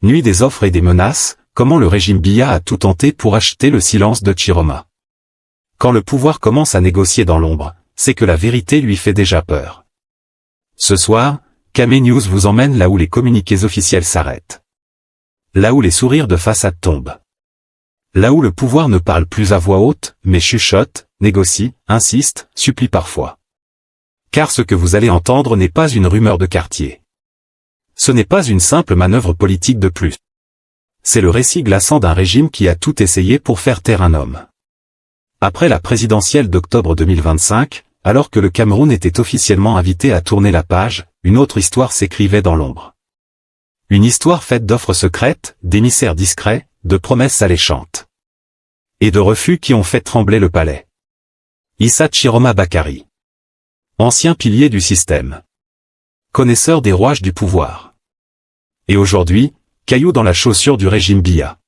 Nuit des offres et des menaces, comment le régime Biya a tout tenté pour acheter le silence de Chiroma. Quand le pouvoir commence à négocier dans l'ombre, c'est que la vérité lui fait déjà peur. Ce soir, Kame News vous emmène là où les communiqués officiels s'arrêtent. Là où les sourires de façade tombent. Là où le pouvoir ne parle plus à voix haute, mais chuchote, négocie, insiste, supplie parfois. Car ce que vous allez entendre n'est pas une rumeur de quartier. Ce n'est pas une simple manœuvre politique de plus. C'est le récit glaçant d'un régime qui a tout essayé pour faire taire un homme. Après la présidentielle d'octobre 2025, alors que le Cameroun était officiellement invité à tourner la page, une autre histoire s'écrivait dans l'ombre. Une histoire faite d'offres secrètes, d'émissaires discrets, de promesses alléchantes. Et de refus qui ont fait trembler le palais. Issa Chiroma Bakary. Ancien pilier du système. Connaisseur des rouages du pouvoir. Et aujourd'hui, caillou dans la chaussure du régime Biya.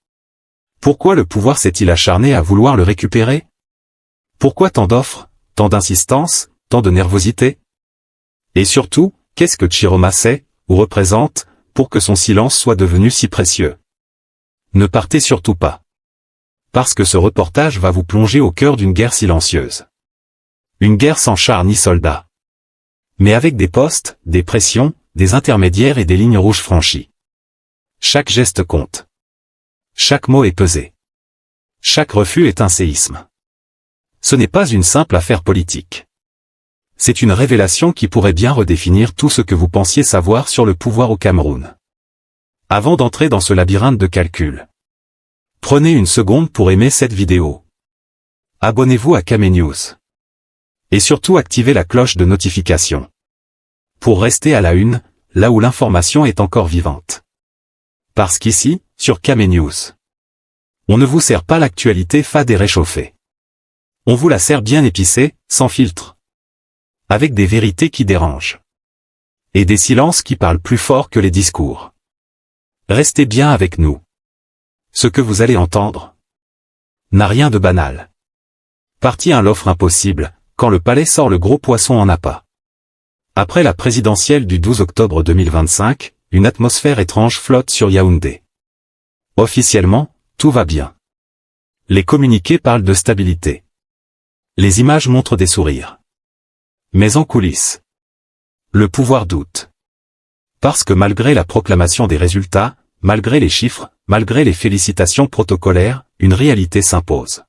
Pourquoi le pouvoir s'est-il acharné à vouloir le récupérer? Pourquoi tant d'offres, tant d'insistance, tant de nervosité? Et surtout, qu'est-ce que Chiroma sait, ou représente, pour que son silence soit devenu si précieux? Ne partez surtout pas. Parce que ce reportage va vous plonger au cœur d'une guerre silencieuse. Une guerre sans chars ni soldats. Mais avec des postes, des pressions, des intermédiaires et des lignes rouges franchies. Chaque geste compte. Chaque mot est pesé. Chaque refus est un séisme. Ce n'est pas une simple affaire politique. C'est une révélation qui pourrait bien redéfinir tout ce que vous pensiez savoir sur le pouvoir au Cameroun. Avant d'entrer dans ce labyrinthe de calculs, prenez une seconde pour aimer cette vidéo. Abonnez-vous à Kame News. Et surtout activez la cloche de notification. Pour rester à la une, là où l'information est encore vivante. Parce qu'ici, sur Kame News, on ne vous sert pas l'actualité fade et réchauffée. On vous la sert bien épicée, sans filtre. Avec des vérités qui dérangent. Et des silences qui parlent plus fort que les discours. Restez bien avec nous. Ce que vous allez entendre n'a rien de banal. Partie 1, l'offre impossible, quand le palais sort le gros poisson en appât. Après la présidentielle du 12 octobre 2025, une atmosphère étrange flotte sur Yaoundé. Officiellement, tout va bien. Les communiqués parlent de stabilité. Les images montrent des sourires. Mais en coulisses, le pouvoir doute. Parce que malgré la proclamation des résultats, malgré les chiffres, malgré les félicitations protocolaires, une réalité s'impose.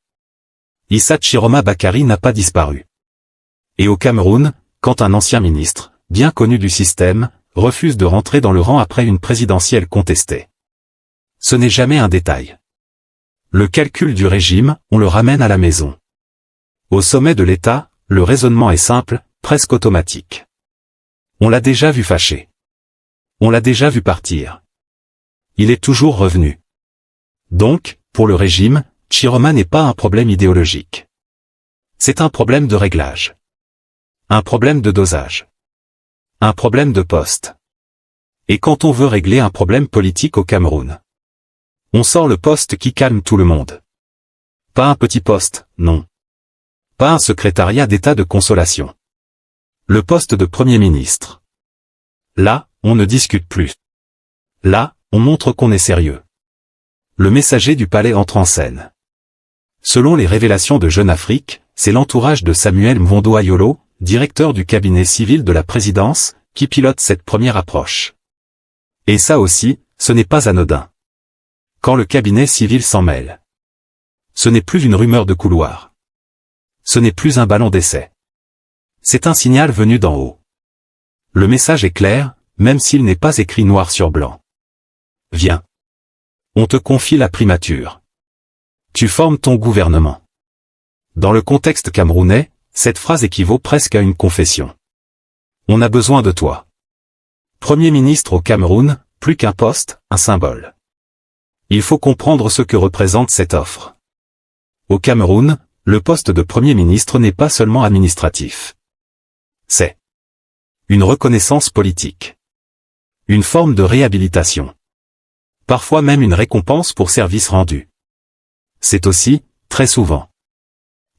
Issa Chiroma Bakary n'a pas disparu. Et au Cameroun, quand un ancien ministre, bien connu du système, refuse de rentrer dans le rang après une présidentielle contestée. Ce n'est jamais un détail. Le calcul du régime, on le ramène à la maison. Au sommet de l'État, le raisonnement est simple, presque automatique. On l'a déjà vu fâché. On l'a déjà vu partir. Il est toujours revenu. Donc, pour le régime, Chiroma n'est pas un problème idéologique. C'est un problème de réglage. Un problème de dosage. Un problème de poste. Et quand on veut régler un problème politique au Cameroun, on sort le poste qui calme tout le monde. Pas un petit poste, non. Pas un secrétariat d'État de consolation. Le poste de Premier ministre. Là, on ne discute plus. Là, on montre qu'on est sérieux. Le messager du palais entre en scène. Selon les révélations de Jeune Afrique, c'est l'entourage de Samuel Mvondo Ayolo, directeur du cabinet civil de la présidence, qui pilote cette première approche. Et ça aussi, ce n'est pas anodin. Quand le cabinet civil s'en mêle, ce n'est plus une rumeur de couloir. Ce n'est plus un ballon d'essai. C'est un signal venu d'en haut. Le message est clair, même s'il n'est pas écrit noir sur blanc. Viens. On te confie la primature. Tu formes ton gouvernement. Dans le contexte camerounais, cette phrase équivaut presque à une confession. On a besoin de toi. Premier ministre au Cameroun, plus qu'un poste, un symbole. Il faut comprendre ce que représente cette offre. Au Cameroun, le poste de Premier ministre n'est pas seulement administratif. C'est une reconnaissance politique. Une forme de réhabilitation. Parfois même une récompense pour services rendus. C'est aussi, très souvent,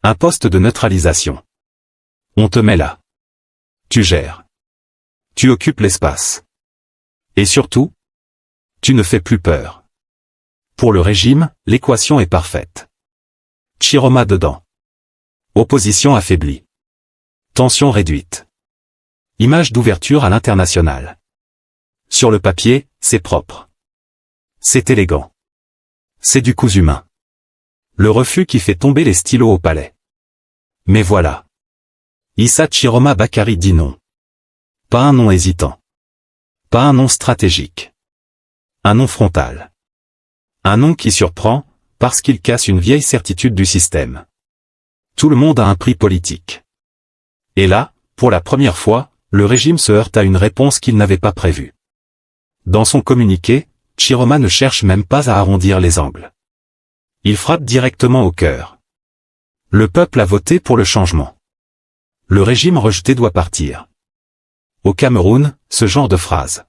un poste de neutralisation. On te met là. Tu gères. Tu occupes l'espace. Et surtout, Tu ne fais plus peur. Pour le régime, l'équation est parfaite. Chiroma dedans. Opposition affaiblie. Tension réduite. Image d'ouverture à l'international. Sur le papier, c'est propre. C'est élégant. C'est du cousu main. Le refus qui fait tomber les stylos au palais. Mais voilà. Issa Chiroma Bakari dit non. Pas un nom hésitant. Pas un nom stratégique. Un nom frontal. Un nom qui surprend, parce qu'il casse une vieille certitude du système. Tout le monde a un prix politique. Et là, pour la première fois, le régime se heurte à une réponse qu'il n'avait pas prévue. Dans son communiqué, Chiroma ne cherche même pas à arrondir les angles. Il frappe directement au cœur. Le peuple a voté pour le changement. Le régime rejeté doit partir. Au Cameroun, ce genre de phrase.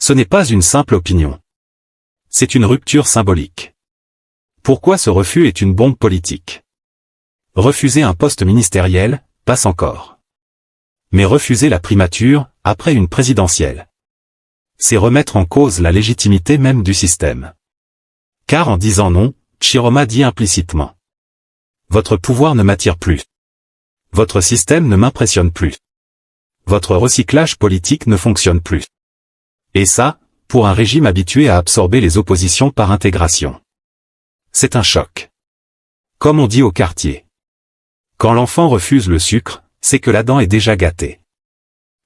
Ce n'est pas une simple opinion. C'est une rupture symbolique. Pourquoi ce refus est une bombe politique? Refuser un poste ministériel, passe encore. Mais refuser la primature, après une présidentielle, c'est remettre en cause la légitimité même du système. Car en disant non, Chiroma dit implicitement: votre pouvoir ne m'attire plus. Votre système ne m'impressionne plus. Votre recyclage politique ne fonctionne plus. Et ça, pour un régime habitué à absorber les oppositions par intégration. C'est un choc. Comme on dit au quartier. Quand l'enfant refuse le sucre, c'est que la dent est déjà gâtée.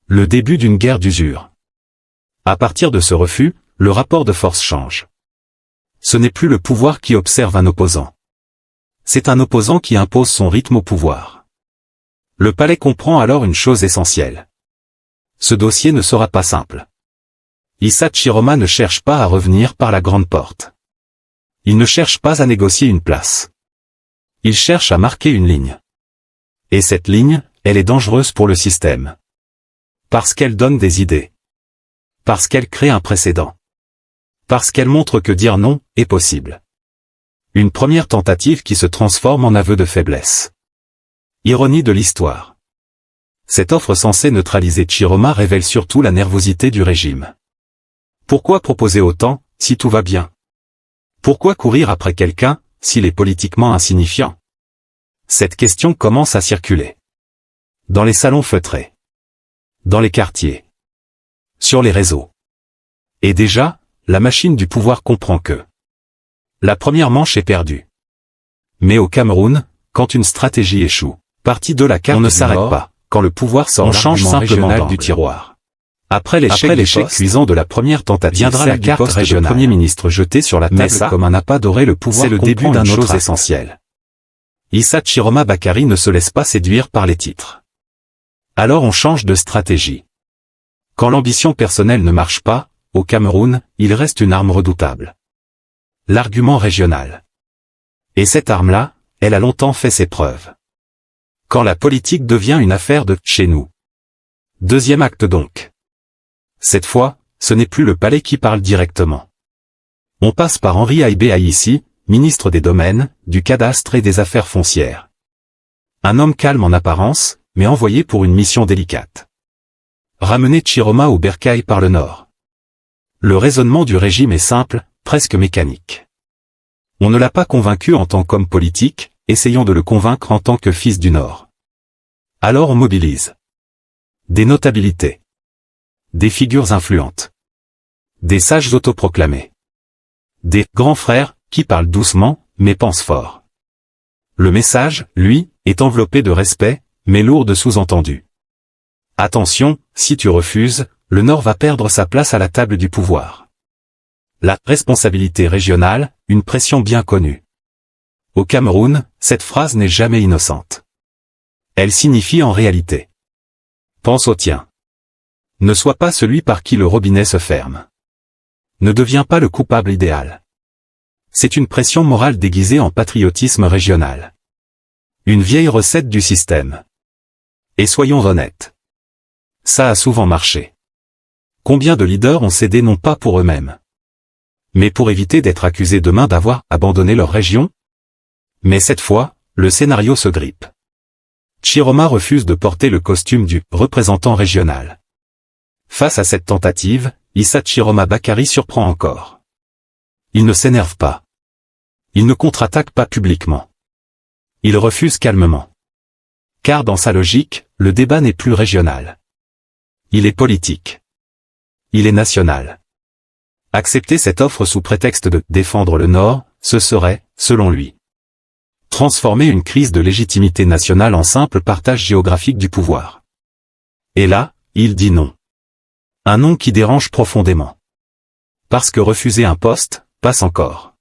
Le début d'une guerre d'usure. À partir de ce refus, le rapport de force change. Ce n'est plus le pouvoir qui observe un opposant. C'est un opposant qui impose son rythme au pouvoir. Le palais comprend alors une chose essentielle. Ce dossier ne sera pas simple. Issa Chiroma ne cherche pas à revenir par la grande porte. Il ne cherche pas à négocier une place. Il cherche à marquer une ligne. Et cette ligne, elle est dangereuse pour le système. Parce qu'elle donne des idées. Parce qu'elle crée un précédent. Parce qu'elle montre que dire non est possible. Une première tentative qui se transforme en aveu de faiblesse. Ironie de l'histoire. Cette offre censée neutraliser Chiroma révèle surtout la nervosité du régime. Pourquoi proposer autant, si tout va bien? Pourquoi courir après quelqu'un, s'il est politiquement insignifiant? Cette question commence à circuler. Dans les salons feutrés. Dans les quartiers. Sur les réseaux. Et déjà, la machine du pouvoir comprend que la première manche est perdue. Mais au Cameroun, quand une stratégie échoue, partie de la carte, on ne s'arrête pas. Quand le pouvoir sort, on change simplement du tiroir. Après l'échec cuisant de la première tentative, viendra la carte régionale. Le Premier ministre jeté sur la table comme un appât doré, le pouvoir, c'est le début d'une chose essentielle. Issa Chiroma Bakari ne se laisse pas séduire par les titres. Alors on change de stratégie. Quand l'ambition personnelle ne marche pas, au Cameroun, il reste une arme redoutable. L'argument régional. Et cette arme-là, elle a longtemps fait ses preuves. Quand la politique devient une affaire de « chez nous ». Deuxième acte donc. Cette fois, ce n'est plus le palais qui parle directement. On passe par Henri Aïbé Aïssi, ministre des Domaines, du Cadastre et des Affaires foncières. Un homme calme en apparence, mais envoyé pour une mission délicate. Ramener Chiroma au bercail par le nord. Le raisonnement du régime est simple, presque mécanique. On ne l'a pas convaincu en tant qu'homme politique, essayons de le convaincre en tant que fils du Nord. Alors on mobilise des notabilités, des figures influentes, des sages autoproclamés, des grands frères qui parlent doucement, mais pensent fort. Le message, lui, est enveloppé de respect, mais lourd de sous-entendus. Attention, si tu refuses, le Nord va perdre sa place à la table du pouvoir. La responsabilité régionale, une pression bien connue. Au Cameroun, cette phrase n'est jamais innocente. Elle signifie en réalité: pense au tien. Ne sois pas celui par qui le robinet se ferme. Ne deviens pas le coupable idéal. C'est une pression morale déguisée en patriotisme régional. Une vieille recette du système. Et soyons honnêtes. Ça a souvent marché. Combien de leaders ont cédé non pas pour eux-mêmes, mais pour éviter d'être accusés demain d'avoir abandonné leur région? Mais cette fois, le scénario se grippe. Chiroma refuse de porter le costume du représentant régional. Face à cette tentative, Issa Chiroma Bakary surprend encore. Il ne s'énerve pas. Il ne contre-attaque pas publiquement. Il refuse calmement. Car dans sa logique, le débat n'est plus régional. Il est politique. Il est national. Accepter cette offre sous prétexte de défendre le Nord, ce serait, selon lui, transformer une crise de légitimité nationale en simple partage géographique du pouvoir. Et là, il dit non. Un non qui dérange profondément. Parce que refuser un poste, passe encore.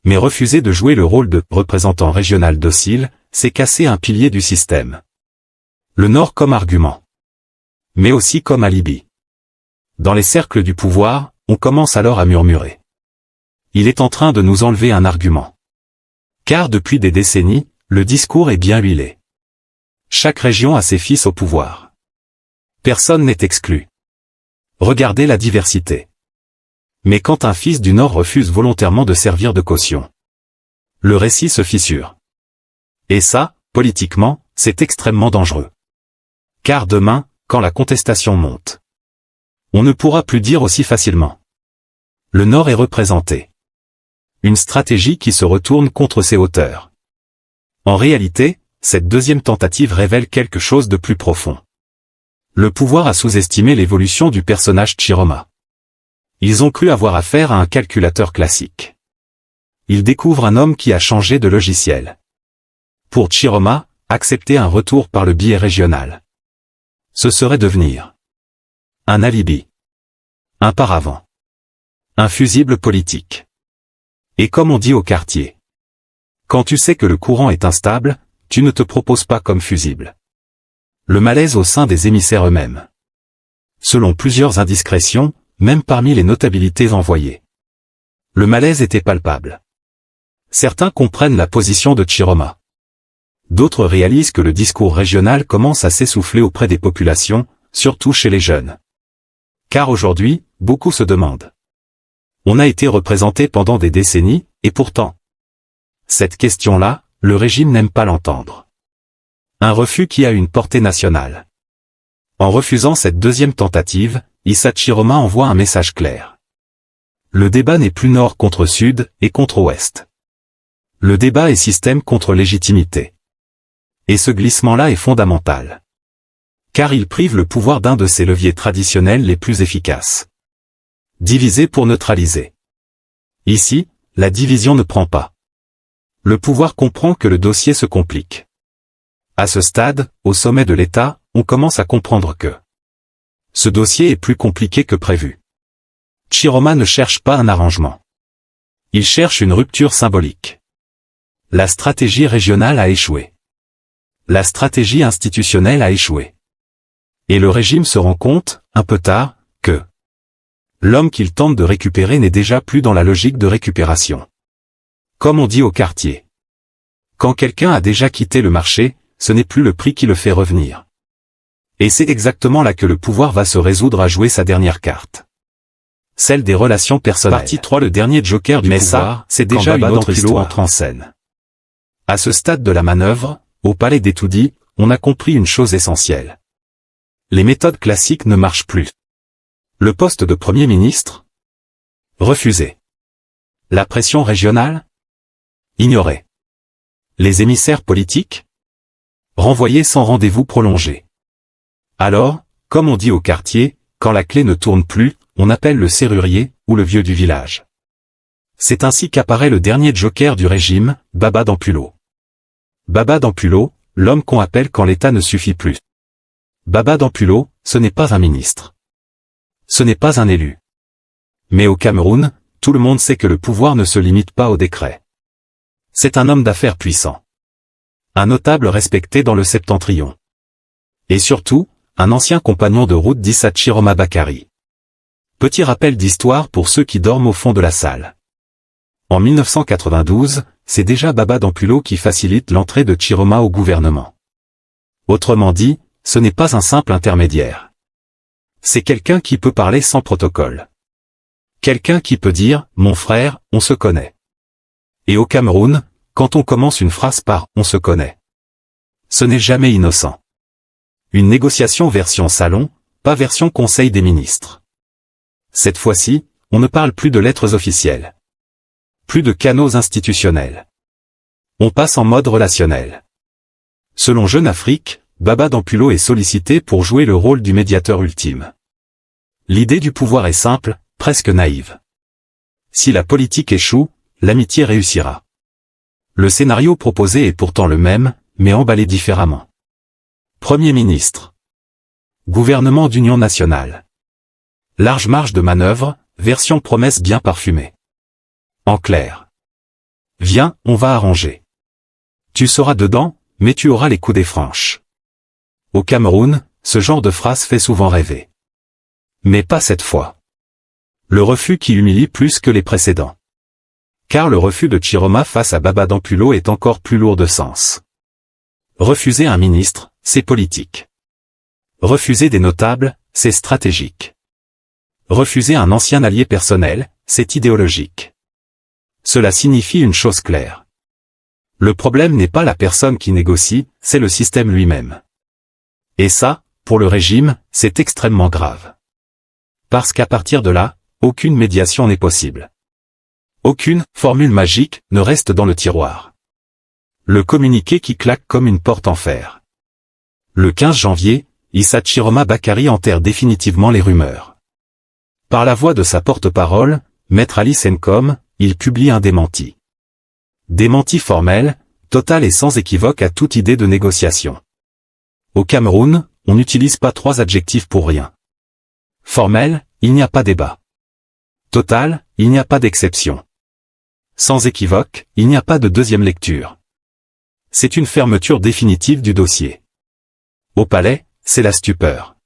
Mais refuser de jouer le rôle de représentant régional docile, c'est casser un pilier du système. Le Nord comme argument. Mais aussi comme alibi. Dans les cercles du pouvoir, on commence alors à murmurer. Il est en train de nous enlever un argument. Car depuis des décennies, le discours est bien huilé. Chaque région a ses fils au pouvoir. Personne n'est exclu. Regardez la diversité. Mais quand un fils du Nord refuse volontairement de servir de caution, le récit se fissure. Et ça, politiquement, c'est extrêmement dangereux. Car demain, quand la contestation monte, on ne pourra plus dire aussi facilement. Le Nord est représenté. Une stratégie qui se retourne contre ses auteurs. En réalité, cette deuxième tentative révèle quelque chose de plus profond. Le pouvoir a sous-estimé l'évolution du personnage Chiroma. Ils ont cru avoir affaire à un calculateur classique. Ils découvrent un homme qui a changé de logiciel. Pour Chiroma, accepter un retour par le biais régional, ce serait devenir un alibi, un paravent, un fusible politique. Et comme on dit au quartier, quand tu sais que le courant est instable, tu ne te proposes pas comme fusible. Le malaise au sein des émissaires eux-mêmes. Selon plusieurs indiscrétions, même parmi les notabilités envoyées, le malaise était palpable. Certains comprennent la position de Chiroma. D'autres réalisent que le discours régional commence à s'essouffler auprès des populations, surtout chez les jeunes. Car aujourd'hui, beaucoup se demandent. On a été représenté pendant des décennies, et pourtant, cette question-là, le régime n'aime pas l'entendre. Un refus qui a une portée nationale. En refusant cette deuxième tentative, Issa Chiroma envoie un message clair. Le débat n'est plus nord contre sud, et contre ouest. Le débat est système contre légitimité. Et ce glissement-là est fondamental. Car il prive le pouvoir d'un de ses leviers traditionnels les plus efficaces. Diviser pour neutraliser. Ici, la division ne prend pas. Le pouvoir comprend que le dossier se complique. À ce stade, au sommet de l'État, on commence à comprendre que ce dossier est plus compliqué que prévu. Chiroma ne cherche pas un arrangement. Il cherche une rupture symbolique. La stratégie régionale a échoué. La stratégie institutionnelle a échoué. Et le régime se rend compte, un peu tard, que l'homme qu'il tente de récupérer n'est déjà plus dans la logique de récupération. Comme on dit au quartier. Quand quelqu'un a déjà quitté le marché, ce n'est plus le prix qui le fait revenir. Et c'est exactement là que le pouvoir va se résoudre à jouer sa dernière carte. Celle des relations personnelles. Partie 3. Le dernier joker du pouvoir. Mais ça, c'est déjà une autre histoire entre en scène. À ce stade de la manœuvre, au palais d'Etoudi, on a compris une chose essentielle. Les méthodes classiques ne marchent plus. Le poste de Premier ministre? Refusé. La pression régionale? Ignorée. Les émissaires politiques? Renvoyés sans rendez-vous prolongé. Alors, comme on dit au quartier, quand la clé ne tourne plus, on appelle le serrurier, ou le vieux du village. C'est ainsi qu'apparaît le dernier joker du régime, Baba d'Ampulo. Baba d'Ampulo, l'homme qu'on appelle quand l'État ne suffit plus. Baba d'Ampulo, ce n'est pas un ministre. Ce n'est pas un élu. Mais au Cameroun, tout le monde sait que le pouvoir ne se limite pas au décret. C'est un homme d'affaires puissant. Un notable respecté dans le septentrion. Et surtout, un ancien compagnon de route d'Issa Chiroma Bakary. Petit rappel d'histoire pour ceux qui dorment au fond de la salle. En 1992, c'est déjà Baba d'Ampulo qui facilite l'entrée de Chiroma au gouvernement. Autrement dit, ce n'est pas un simple intermédiaire. C'est quelqu'un qui peut parler sans protocole. Quelqu'un qui peut dire « Mon frère, on se connaît ». Et au Cameroun, quand on commence une phrase par « on se connaît », ce n'est jamais innocent. Une négociation version salon, pas version conseil des ministres. Cette fois-ci, on ne parle plus de lettres officielles. Plus de canaux institutionnels. On passe en mode relationnel. Selon Jeune Afrique, Baba Dampulo est sollicité pour jouer le rôle du médiateur ultime. L'idée du pouvoir est simple, presque naïve. Si la politique échoue, l'amitié réussira. Le scénario proposé est pourtant le même, mais emballé différemment. Premier ministre. Gouvernement d'union nationale. Large marge de manœuvre, version promesse bien parfumée. En clair. Viens, on va arranger. Tu seras dedans, mais tu auras les coudées franches. Au Cameroun, ce genre de phrase fait souvent rêver. Mais pas cette fois. Le refus qui humilie plus que les précédents. Car le refus de Tchiroma face à Baba Dampulo est encore plus lourd de sens. Refuser un ministre, c'est politique. Refuser des notables, c'est stratégique. Refuser un ancien allié personnel, c'est idéologique. Cela signifie une chose claire. Le problème n'est pas la personne qui négocie, c'est le système lui-même. Et ça, pour le régime, c'est extrêmement grave. Parce qu'à partir de là, aucune médiation n'est possible. Aucune formule magique ne reste dans le tiroir. Le communiqué qui claque comme une porte en fer. Le 15 janvier, Issa Tchiroma Bakary enterre définitivement les rumeurs. Par la voix de sa porte-parole, Maître Alice Nkom, il publie un démenti. Démenti formel, total et sans équivoque à toute idée de négociation. Au Cameroun, on n'utilise pas 3 adjectifs pour rien. Formel, il n'y a pas débat. Total, il n'y a pas d'exception. Sans équivoque, il n'y a pas de deuxième lecture. C'est une fermeture définitive du dossier. Au palais, c'est la stupeur.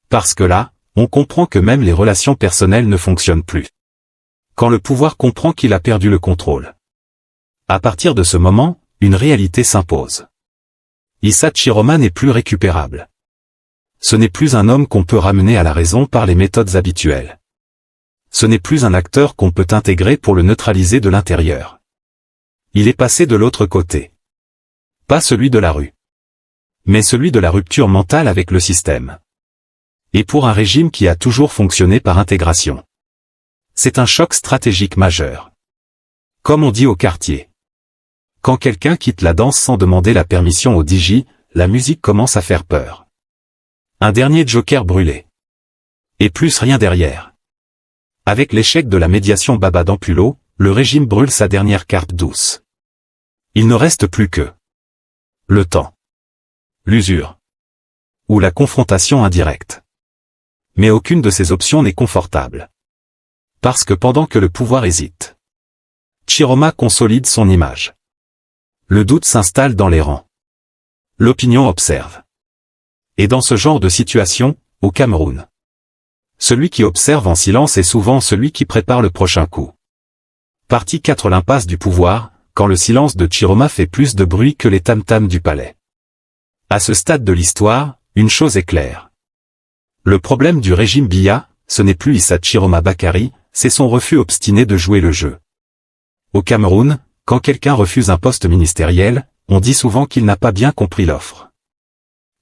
Parce que là, on comprend que même les relations personnelles ne fonctionnent plus. Quand le pouvoir comprend qu'il a perdu le contrôle. À partir de ce moment, une réalité s'impose. Issa Tchiroma n'est plus récupérable. Ce n'est plus un homme qu'on peut ramener à la raison par les méthodes habituelles. Ce n'est plus un acteur qu'on peut intégrer pour le neutraliser de l'intérieur. Il est passé de l'autre côté. Pas celui de la rue. Mais celui de la rupture mentale avec le système. Et pour un régime qui a toujours fonctionné par intégration. C'est un choc stratégique majeur. Comme on dit au quartier. Quand quelqu'un quitte la danse sans demander la permission au DJ, la musique commence à faire peur. Un dernier joker brûlé. Et plus rien derrière. Avec l'échec de la médiation Baba Dampulo, le régime brûle sa dernière carte douce. Il ne reste plus que le temps, l'usure ou la confrontation indirecte. Mais aucune de ces options n'est confortable. Parce que pendant que le pouvoir hésite, Tchiroma consolide son image. Le doute s'installe dans les rangs. L'opinion observe. Et dans ce genre de situation, au Cameroun, celui qui observe en silence est souvent celui qui prépare le prochain coup. Partie 4. L'impasse du pouvoir, quand le silence de Tchiroma fait plus de bruit que les tam-tams du palais. À ce stade de l'histoire, une chose est claire. Le problème du régime Biya, ce n'est plus Issa Tchiroma Bakary, c'est son refus obstiné de jouer le jeu. Au Cameroun, quand quelqu'un refuse un poste ministériel, on dit souvent qu'il n'a pas bien compris l'offre.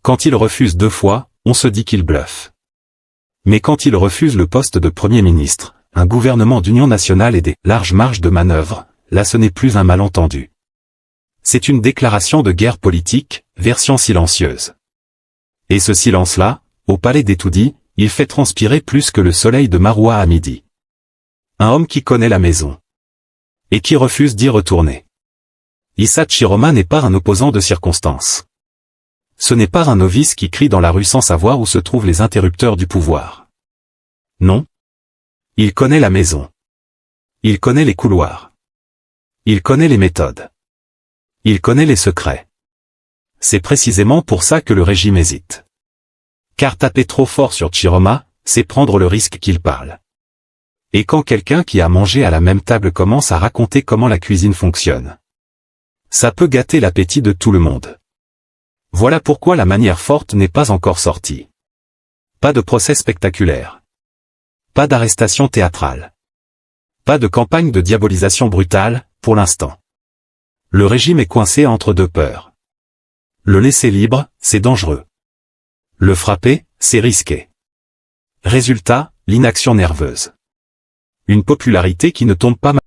Quand il refuse 2 fois, on se dit qu'il bluffe. Mais quand il refuse le poste de Premier ministre, un gouvernement d'union nationale et des larges marges de manœuvre, là ce n'est plus un malentendu. C'est une déclaration de guerre politique, version silencieuse. Et ce silence-là, au palais d'Etoudi, il fait transpirer plus que le soleil de Maroua à midi. Un homme qui connaît la maison. Et qui refuse d'y retourner. Issa Tchiroma n'est pas un opposant de circonstance. Ce n'est pas un novice qui crie dans la rue sans savoir où se trouvent les interrupteurs du pouvoir. Non. Il connaît la maison. Il connaît les couloirs. Il connaît les méthodes. Il connaît les secrets. C'est précisément pour ça que le régime hésite. Car taper trop fort sur Tchiroma, c'est prendre le risque qu'il parle. Et quand quelqu'un qui a mangé à la même table commence à raconter comment la cuisine fonctionne, ça peut gâter l'appétit de tout le monde. Voilà pourquoi la manière forte n'est pas encore sortie. Pas de procès spectaculaire. Pas d'arrestation théâtrale. Pas de campagne de diabolisation brutale, pour l'instant. Le régime est coincé entre 2 peurs. Le laisser libre, c'est dangereux. Le frapper, c'est risqué. Résultat, l'inaction nerveuse. Une popularité qui ne tombe pas mal.